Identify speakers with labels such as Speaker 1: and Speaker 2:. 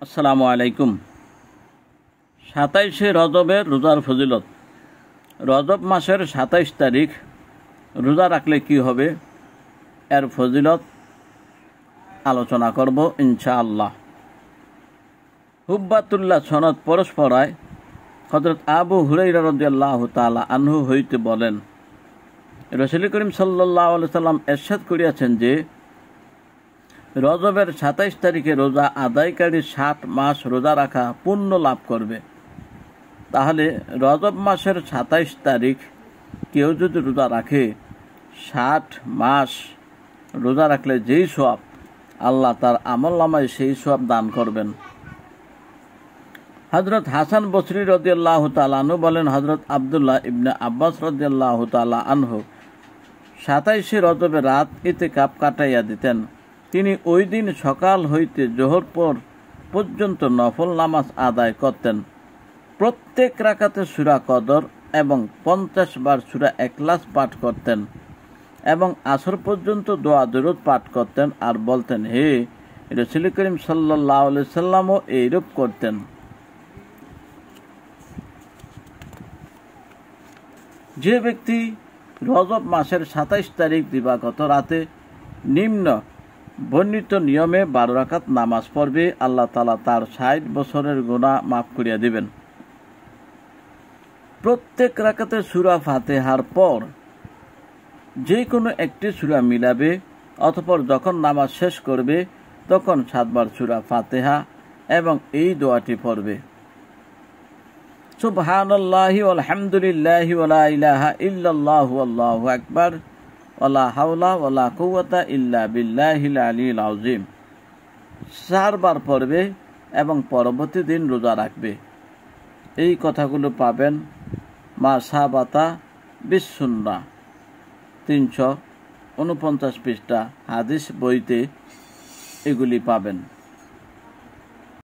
Speaker 1: আসসালামু আলাইকুম। 27শে রজবের রোজার ফজিলত। রজব মাসের 27 তারিখ রোজা রাখলে কি হবে, এর ফজিলত আলোচনা করব ইনশাআল্লাহ। হুব্বাতুল্লাহ সনদ পরস্পরায় হযরত আবু হুরায়রা রাদিয়াল্লাহু তাআলা আনহু হইতে বলেন, রাসূল করিম সাল্লাল্লাহু আলাইহি সাল্লাম ইরশাদ করিয়াছেন যে, রজবের 27 তারিখে রোজা আদায়কারী 60 মাস রোজা রাখা পুণ্য লাভ করবে। তাহলে রজব মাসের 27 তারিখ কেউ যদি রোজা রাখে, 60 মাস রোজা রাখলে যেই সওয়াব, আল্লাহ তার আমলনামায় সেই সওয়াব দান করবেন। হযরত হাসান বসরি রাদিয়াল্লাহু তাআলা আনহু বলেন, হযরত আব্দুল্লাহ ইবনে আব্বাস রাদিয়াল্লাহু তাআলা আনহু 27শে রজবের রাত ইতিকাফ কাটাইয়া দিতেন। তিনি ওই দিন সকাল হইতে জোহর পর্যন্ত নফল নামাজ আদায় করতেন। প্রত্যেক রাকাতে সূরা কদর এবং 50 বার সূরা ইখলাস পাঠ করতেন এবং আসর পর্যন্ত দোয়া দরুদ পাঠ করতেন আর বলতেন, হে রাসূল করিম সাল্লাল্লাহু আলাইহি সাল্লামও এইরূপ করতেন। যে ব্যক্তি রজব মাসের 27 তারিখ দিবাগত রাতে নিম্ন বর্ণিত নিয়মে 12 রাকাত নামাজ পড়বে, আল্লাহ তাআলা তার 60 বছরের গুনাহ মাফ করিয়া দিবেন। প্রত্যেক রাকাতে সূরা ফাতিহার পর যে কোনো একটি সূরা মিলাবে, অতঃপর যখন নামাজ শেষ করবে তখন 7 বার সূরা ফাতিহা এবং এই দোয়াটি পড়বে, সুবহানাল্লাহি ওয়ালহামদুলিল্লাহি ওয়ালা ইলাহা ইল্লাল্লাহু আল্লাহু আকবার ওয়ালা হাওলা ওয়ালা কুওয়াতা ইল্লা বিল্লাহিল আলিয়্যিল আযীম। 4 বার পড়বে এবং পরবর্তী দিন রোজা রাখবে। এই কথাগুলো পাবেন মা সাবাতা বিসুন্নাহ 349 পৃষ্ঠা হাদিস বইতে এগুলি পাবেন।